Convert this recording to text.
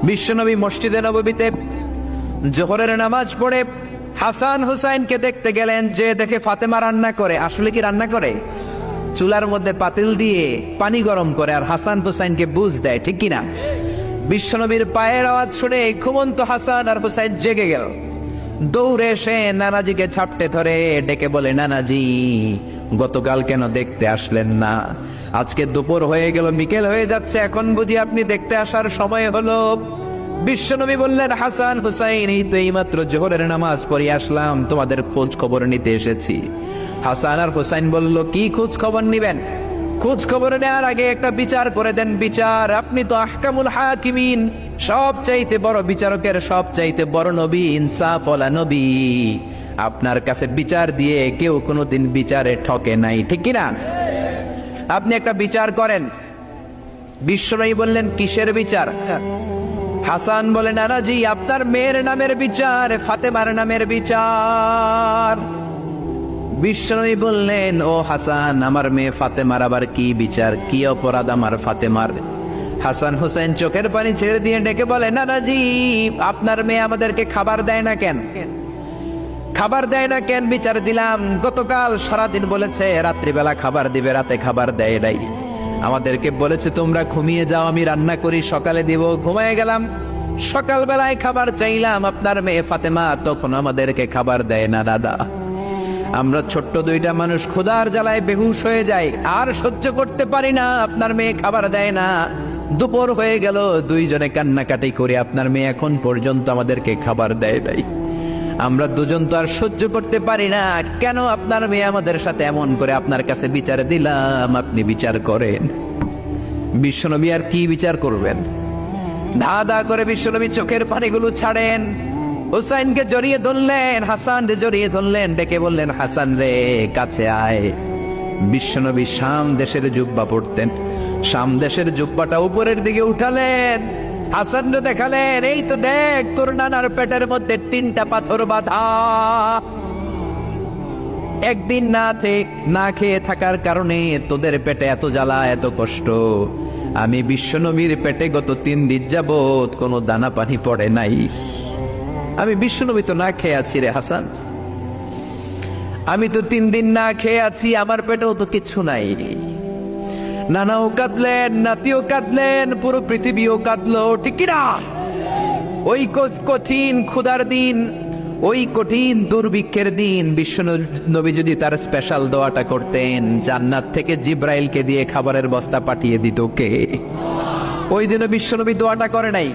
বিশ্বনবী মসজিদে নববীতে জোহরের নামাজ পড়ে হাসান হুসাইনকে দেখতে গেলেন, যে দেখে ফাতেমা রান্না করে। আসলে কি রান্না করে? চুলার মধ্যে পাতিল দিয়ে পানি গরম করে আর হাসান হুসাইনকে বুঝ দেয়, ঠিক কিনা? বিশ্বনবীর পায়ের আওয়াজ শুনে ঘুমন্ত হাসান আর হুসাইন জেগে গেল। দৌড়ে এসে নানাজিকে ঝাপটে ধরে ডেকে বলে, নানাজি গতকাল কেন দেখতে আসলেন না? আজকে দুপুর হয়ে গেল, বিকেল হয়ে যাচ্ছে, এখন বুঝি আপনি দেখতে আসার সময় হলো? বিশ্বনবী বললেন, হাসান হুসাইন এই তো এইমাত্র জোহরের নামাজ পড়ে আসলাম, তোমাদের খোঁজ খবর নিতে এসেছি। হাসান আর হুসাইন বলল, কি খোঁজ খবর নিবেন? খোঁজ খবর নেওয়ার আগে একটা বিচার করে দেন। বিচার? আপনি তো আহকামুল হাকিমিন, সব চাইতে বড় বিচারকের সব চাইতে বড় নবী, ইনসাফওয়ালা নবী। আপনার কাছে বিচার দিয়ে কেউ কোনোদিন বিচারে ঠকে নাই, ঠিক কিনা? আপনি একটা বিচার করেন। বিশ্বনবী বললেন, কিসের বিচার? হাসান বলে, নানাজি আপনার মেয়ের নামের বিচার, ফাতেমার নামের বিচার। বিশ্বনবী বললেন, ও হাসান, আমার মেয়ে ফাতেমার আবার কি বিচার? কি অপরাধ আমার ফাতেমার? হাসান হুসাইন চোখের পানি ছেড়ে দিয়ে ডেকে বলে, নানাজি আপনার মেয়ে আমাদেরকে খাবার দেয় না কেন? খাবার দেয় না কেন? বিচার দিলাম, গতকাল সারাদিন বলেছে রাত্রিবেলা খাবার দিবে, রাতে খাবার দেয় নাই। আমাদেরকে বলেছে তোমরা ঘুমিয়ে যাও, আমি রান্না করি, সকালে দিব। ঘুমিয়ে গেলাম, সকালবেলায় খাবার চাইলাম, আপনার মেয়ে ফাতেমা তখন আমাদেরকে খাবার দেয় না। দাদা, আমরা ছোট্ট দুইটা মানুষ ক্ষুধার জ্বালায় বেহুশ হয়ে যাই, আর সহ্য করতে পারি না, আপনার মেয়ে খাবার দেয় না। দুপুর হয়ে গেল, দুইজনে কান্নাকাটি করে আপনার মেয়ে এখন পর্যন্ত আমাদেরকে খাবার দেয় নাই। আমরা দুজন তো আর সহ্য করতে পারি না, কেন আপনার মেয়ে আমাদের সাথে এমন করে? আপনার কাছে বিচার দিলাম, আপনি বিচার করেন। বিশ্বনবী আর কি বিচার করবেন? ধা ধা করে বিশ্বনবী চোখের পানিগুলো ছাড়েন, হুসাইনকে জড়িয়ে ধরলেন, হাসান রে জড়িয়ে ধরলেন, ডেকে বললেন, হাসান রে কাছে আয়। বিশ্বনবী শাম দেশের জুব্বা পড়তেন, শাম দেশের জুব্বাটা উপরের দিকে উঠালেন, হাসান রে দেখালেন, এই তো দেখ তোর নানার পেটের মধ্যে 3টা পাথর বাঁধা। একদিন না খেয়ে থাকার কারণে তোদের পেটে এত জ্বালা, এত কষ্ট। আমি বিশ্বনবীর পেটে গত 3 দিন যাবত কোনো দানা পানি পড়ে নাই। আমি বিশ্বনবী তো না খেয়ে আছি রে হাসান, আমি তো 3 দিন না খেয়ে আছি, আমার পেটেও তো কিছু নাই। নানাও কাঁদলেন, নাতিও কাঁদলেন, পুরো পৃথিবীও কাঁদলো, ঠিক কিনা? ওই কঠিন ক্ষুধার দিন, ওই কঠিন দুর্ভিক্ষের দিন বিশ্বনবী যদি তার স্পেশাল দোয়াটা করতেন, জান্নাত থেকে জিব্রাইলকে দিয়ে খাবারের বস্তা পাঠিয়ে দিত কে? ওই দিনও বিশ্বনবী দোয়াটা করে নাই।